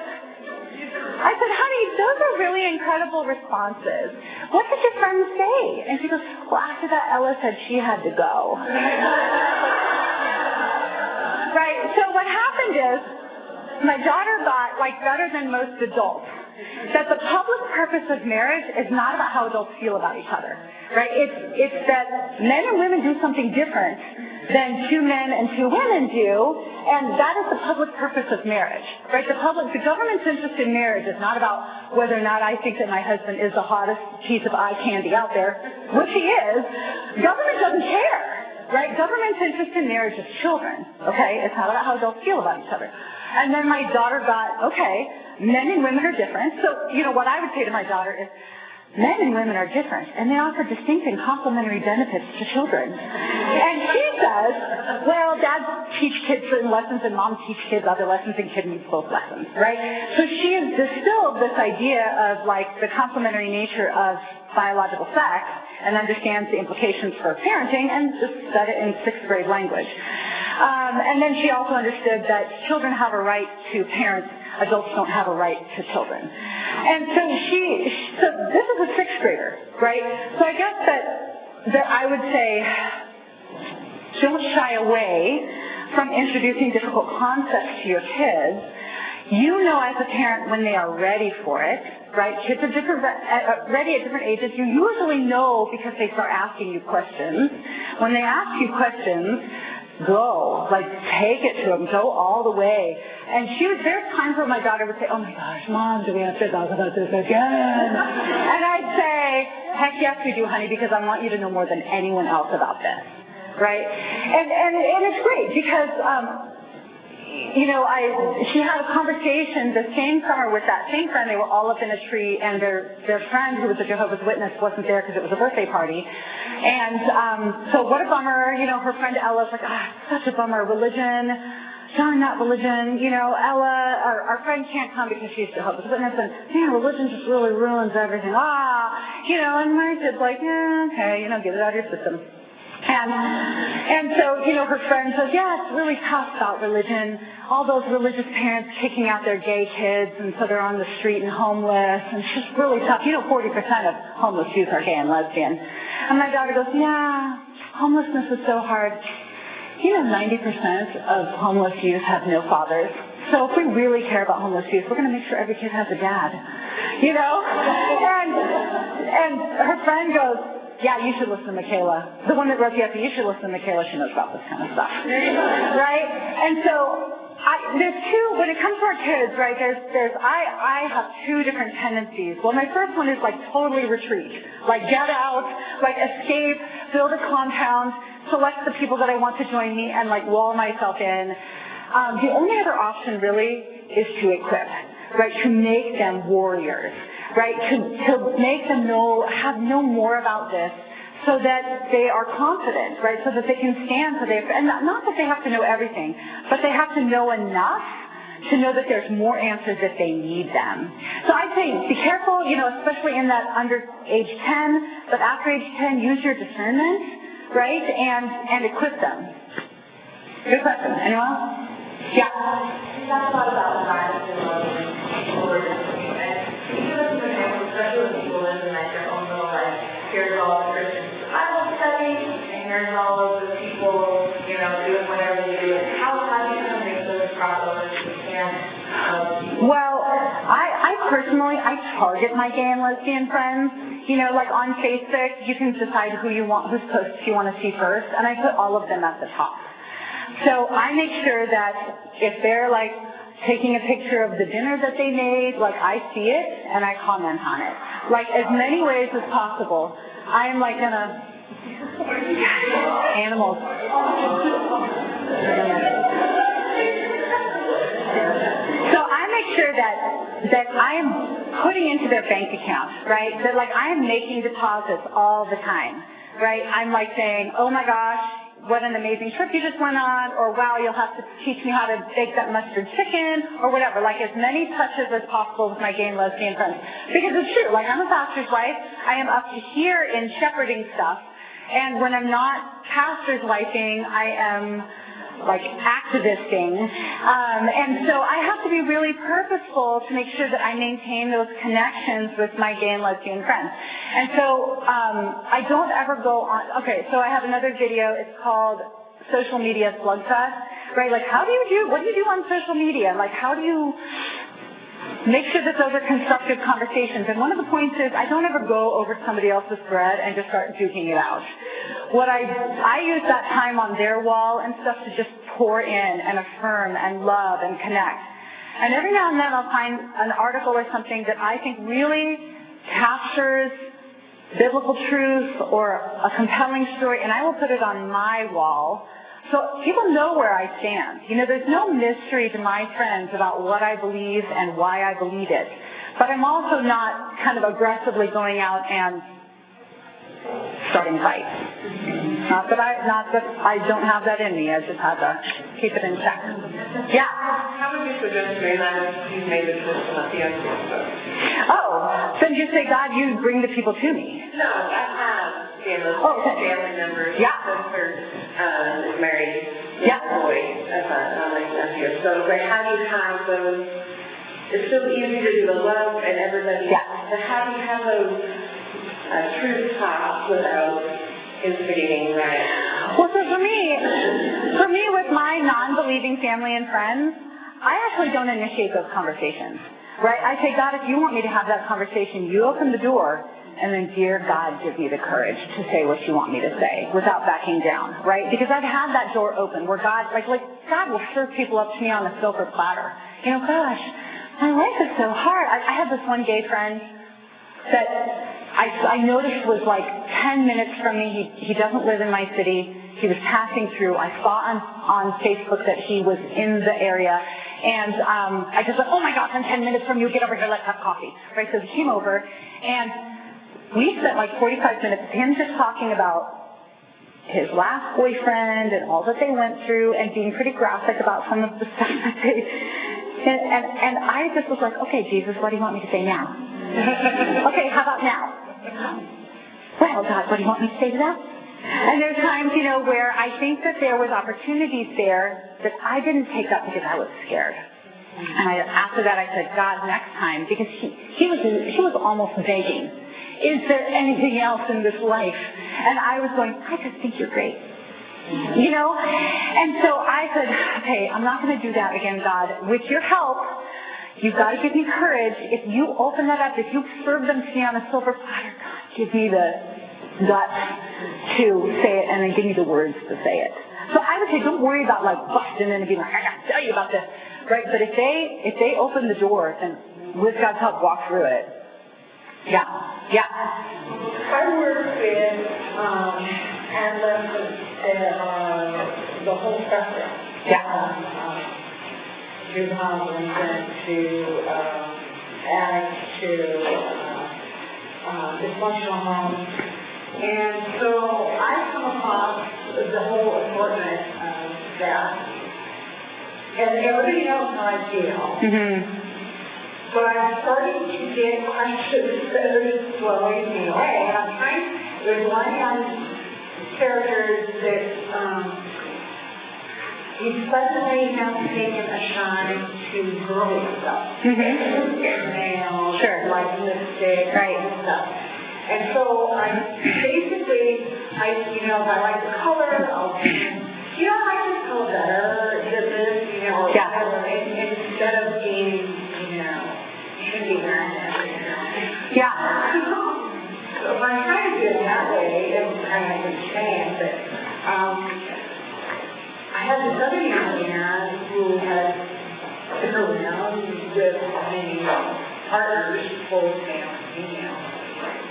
A: I said, honey, those are really incredible responses. What did your friend say? And she goes, well, after that, Ella said she had to go. Right, so what happened is, my daughter got, like, better than most adults, that the public purpose of marriage is not about how adults feel about each other, right? It's that men and women do something different than 2 men and 2 women do, and that is the public purpose of marriage, right? The government's interest in marriage is not about whether or not I think that my husband is the hottest piece of eye candy out there, which he is. Government doesn't care, right? Government's interest in marriage is children, okay? It's not about how adults feel about each other. And then my daughter got, okay, men and women are different. So, what I would say to my daughter is, men and women are different, and they offer distinct and complementary benefits to children. And she says, well, dads teach kids certain lessons and moms teach kids other lessons, and kids need both lessons, right? So she has distilled this idea of like the complementary nature of biological sex and understands the implications for parenting and just said it in 6th grade language. And then she also understood that children have a right to parents, adults don't have a right to children. And so so this is a 6th grader, right? So I guess that I would say don't shy away from introducing difficult concepts to your kids. You know as a parent when they are ready for it, right? Kids are ready at different ages. You usually know because they start asking you questions. When they ask you questions, go. Like, take it to them. Go all the way. And there's times where my daughter would say, oh my gosh, Mom, do we have to talk about this again? And I'd say, heck yes we do, honey, because I want you to know more than anyone else about this, right? And it's great because, she had a conversation the same summer with that same friend. They were all up in a tree, and their friend, who was a Jehovah's Witness, wasn't there because it was a birthday party. And so what a bummer. Her friend Ella's like, such a bummer. Religion, darn that religion. Ella, our friend can't come because she's Jehovah's Witness, and man, religion just really ruins everything. And my kid's like, okay, get it out of your system. And so, her friend says, yeah, it's really tough about religion. All those religious parents kicking out their gay kids, and so they're on the street and homeless, and it's just really tough. 40% of homeless youth are gay and lesbian. And my daughter goes, yeah, homelessness is so hard. 90% of homeless youth have no fathers. So if we really care about homeless youth, we're going to make sure every kid has a dad. And her friend goes, yeah, you should listen to Michaela. The one that wrote the essay, you should listen to Michaela. She knows about this kind of stuff. Right? And so there's two, when it comes to our kids, right, I have two different tendencies. Well, my first one is like totally retreat. Like get out, like escape, build a compound, select the people that I want to join me, and like wall myself in. The only other option really is to equip, right, to make them warriors. Right, to make them know more about this so that they are confident, right, so that they can stand for their, and not that they have to know everything, but they have to know enough to know that there's more answers if they need them. So I'd say be careful, especially in that under age 10, but after age 10, use your discernment, right, and equip them. Good question. Anyone else? Yeah.
B: You talked a lot about violence and love especially when people live in their own little here's all the Christian Bible study, and here's all of the people, doing whatever they do. How do you make those crossovers you can?
A: Well, I personally target my gay and lesbian friends. Like on Facebook, you can decide whose posts you want to see first, and I put all of them at the top. So I make sure that if they're like taking a picture of the dinner that they made, like I see it and I comment on it. Like as many ways as possible. I am like gonna animals. So I make sure that I am putting into their bank account, right? That like I am making deposits all the time, right? I'm like saying, oh my gosh, what an amazing trip you just went on, or wow, you'll have to teach me how to bake that mustard chicken, or whatever. Like as many touches as possible with my gay and lesbian friends. Because it's true, like I'm a pastor's wife, I am up to here in shepherding stuff, and when I'm not pastor's wifing, I am like activisting. And so I have to be really purposeful to make sure that I maintain those connections with my gay and lesbian friends. And so I don't ever go on, okay, so I have another video, it's called Social Media Slugfest, right? Like what do you do on social media? Like how do you make sure that those are constructive conversations? And one of the points is I don't ever go over somebody else's thread and just start duking it out. I use that time on their wall and stuff to just pour in and affirm and love and connect. And every now and then I'll find an article or something that I think really captures biblical truth or a compelling story, and I will put it on my wall so people know where I stand. There's no mystery to my friends about what I believe and why I believe it. but I'm also not kind of aggressively going out and starting fights. Not that I don't have that in me. I just have to keep it in check. Yeah.
C: How would you suggest doing that if you've made the choice to let the other people?
A: Oh, then just say, God, you bring the people to me.
C: No, I have family members.
A: Yeah.
C: My sister is married.
A: Yeah.
C: Boy, as my nephew. So, like, how do you have those? It's so easy to do the love and everybody.
A: Yeah.
C: But how do you have those truth talks without instigating right?
A: Well, so for me, with my non-believing family and friends, I actually don't initiate those conversations, right? I say, God, if you want me to have that conversation, you open the door, and then, dear God, give me the courage to say what you want me to say without backing down, right? Because I've had that door open where God, like God will serve people up to me on a silver platter. You know, gosh, my life is so hard. I have this one gay friend that I noticed was like 10 minutes from me. He doesn't live in my city. He was passing through. I saw on Facebook that he was in the area. And I just went, oh my gosh, I'm 10 minutes from you. Get over here. Let's have coffee. Right? So he came over. And we spent like 45 minutes of him just talking about his last boyfriend and all that they went through and being pretty graphic about some of the stuff that they... And I just was like, okay, Jesus, what do you want me to say now? Okay, how about now? Well, God, what do you want me to say to that? And there's times, you know, where I think that there was opportunities there that I didn't take up because I was scared. And after that I said, God, next time, because he was almost begging, is there anything else in this life? And I was going, I just think you're great. You know? And so I said, okay, I'm not going to do that again, God. With your help, you've got to give me courage. If you open that up, if you serve them to me on a silver platter, God, give me the guts to say it and then give me the words to say it. So I would say, don't worry about like busting in and being like, I got to tell you about this, right? But if they open the door, then with God's help, walk through it. Yeah.
D: I work with adolescents that are the whole spectrum.
A: Yeah.
D: Juvenile delinquent to addicts to dysfunctional homes. And so I've come across the whole assortment of that. And everybody knows how I feel.
A: Mm-hmm.
D: But I'm starting to get questions that are just blowing me away. And there's one young character that he suddenly has taken a shine to girly stuff.
A: Mm-hmm.
D: Nails,
A: sure.
D: like lipstick,
A: right.
D: and stuff. And so I if I like the color, I'll I like this color better than this, or
A: yeah.
D: whatever, instead of being, should be wearing it.
A: Yeah.
D: So if I'm trying to do it that way, and I understand that I had this other young man who had been around with many partners, both male and female.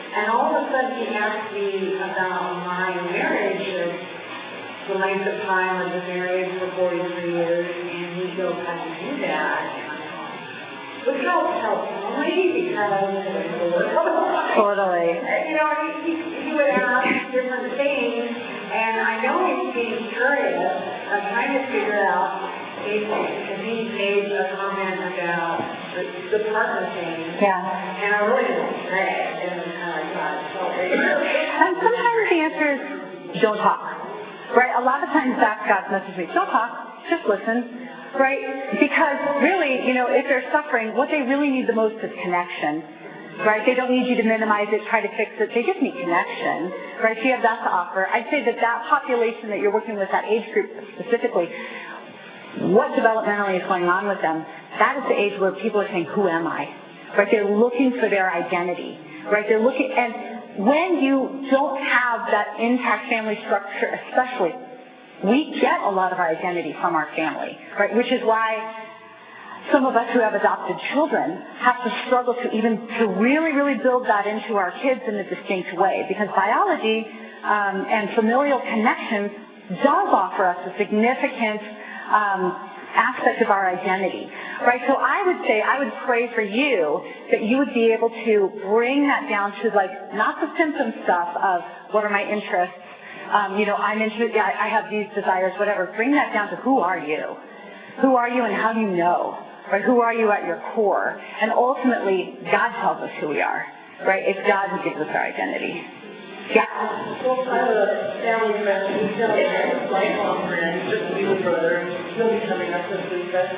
D: And all of a sudden he asked me about my marriage, the length of time I've been married for 43 years, and he goes, how do you do that? Which helps only because
A: totally.
D: He would ask different things, and I know he's being curious. I'm trying to figure out if he made a comment about the partner thing.
A: Yeah.
D: And I really didn't say it, and I thought it felt very good.
A: And sometimes the answer is don't talk. Right? A lot of times that's God's message to me. Don't talk. Just listen. Right? Because really, if they're suffering, what they really need the most is connection. Right? They don't need you to minimize it, try to fix it. They just need connection. Right? So you have that to offer. I'd say that population that you're working with, that age group specifically, what developmentally is going on with them, that is the age where people are saying, who am I? Right? They're looking for their identity. Right? They're looking, and when you don't have that intact family structure, especially, we get a lot of our identity from our family, right? Which is why some of us who have adopted children have to struggle to really, really build that into our kids in a distinct way, because biology and familial connections does offer us a significant aspect of our identity. right? So I would say, I would pray for you that you would be able to bring that down to like, not the symptom stuff of what are my interests, I'm interested, I have these desires, whatever. Bring that down to who are you? Who are you and how do you know? Right? Who are you at your core? And ultimately, God tells us who we are, right? It's God who gives us our identity. Yeah.
D: Well, I have a family friend, he's got a lifelong friend, just a little brother, he'll be coming up this week, but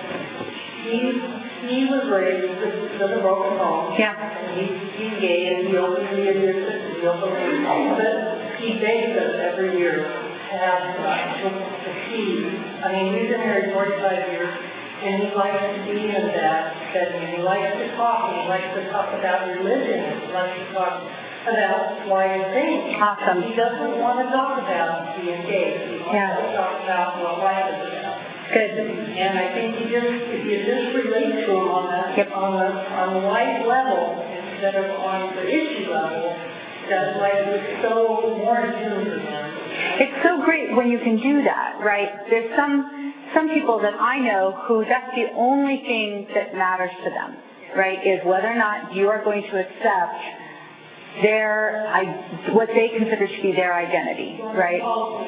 D: he was raised with a broken home.
A: Yeah.
D: And he's gay, and he openly admits it, and he openly but he begs us every year to have to see. I mean, we've been married 45 years, and he likes to be in that setting, and he likes to talk, and he likes to talk about religion, and he likes to talk about why he thinks.
A: Awesome.
D: He doesn't want to talk about being gay. He wants to talk about what life is about.
A: Good.
D: And I think if you just relate to him on the life level instead of on the issue level, that's why it's so more in tune with him.
A: It's so great when you can do that, right? There's some people that I know who that's the only thing that matters to them, right, is whether or not you are going to accept what they consider to be their identity, right?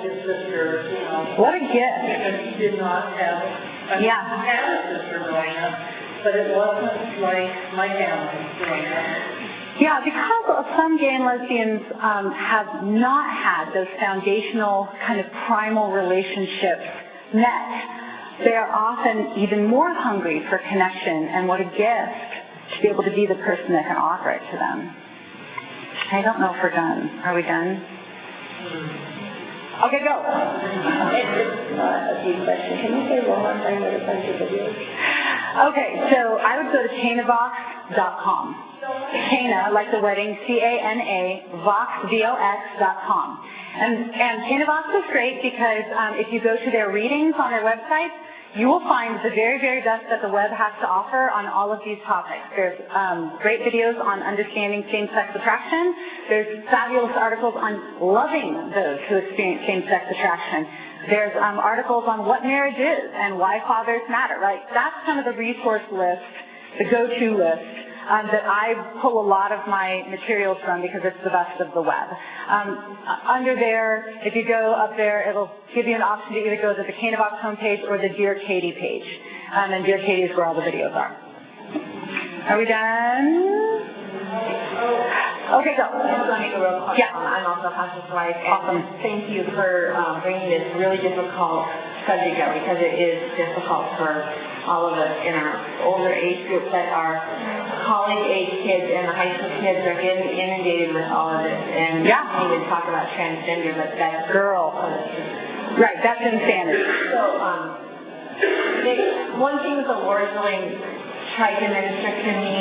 D: His sister,
A: What a gift.
D: because he did not have, he had a sister growing up, but it wasn't like my family growing up.
A: Yeah, because some gay and lesbians have not had those foundational kind of primal relationships met, they are often even more hungry for connection, and what a gift to be able to be the person that can offer it to them. I don't know if we're done. Are we done? Okay, go.
C: A few questions. Can you say one more time where to find your videos?
A: Okay, so I would go to canavox.com. Cana, like the wedding, C-A-N-A, Vox, V-O-X.com. And Canavox is great because if you go to their readings on their website, you will find the very, very best that the web has to offer on all of these topics. There's great videos on understanding same-sex attraction. There's fabulous articles on loving those who experience same-sex attraction. There's articles on what marriage is and why fathers matter, right? That's kind of the resource list, the go-to list that I pull a lot of my materials from because it's the best of the web. Under there, if you go up there, it'll give you an option to either go to the Canavox homepage or the Dear Katy page. And Dear Katy is where all the videos are. Are we done? Okay, go.
B: I just want to make a real quick comment. I'm also a pastor's wife.
A: Awesome.
B: Thank you for bringing this really difficult subject out because it is difficult for all of us in our older age groups that are college-age kids and the high school kids are getting inundated with all of this. And we can't even talk about transgender, but that's...
A: Girl. Right, that's insanity.
B: So, one thing that the Lord really tried to minister to me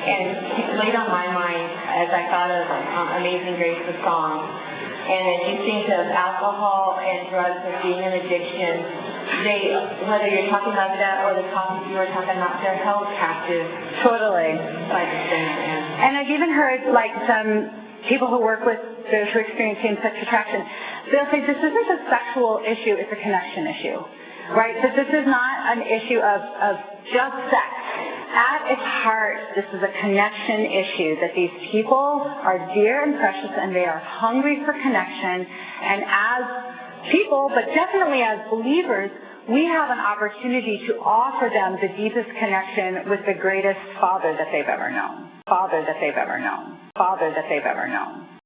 B: and laid on my mind as I thought of Amazing Grace, the song. And as you think of alcohol and drugs as being an addiction, whether you're talking about that or the topics you were talking about, they're held captive.
A: Totally.
B: By the sin.
A: And I've even heard, like, some people who work with those who experience same-sex attraction, they'll say this isn't a sexual issue, it's a connection issue, right? That this is not an issue of just sex. At its heart, this is a connection issue, that these people are dear and precious and they are hungry for connection. And as people, but definitely as believers, we have an opportunity to offer them the deepest connection with the greatest Father that they've ever known. Father that they've ever known. Father that they've ever known.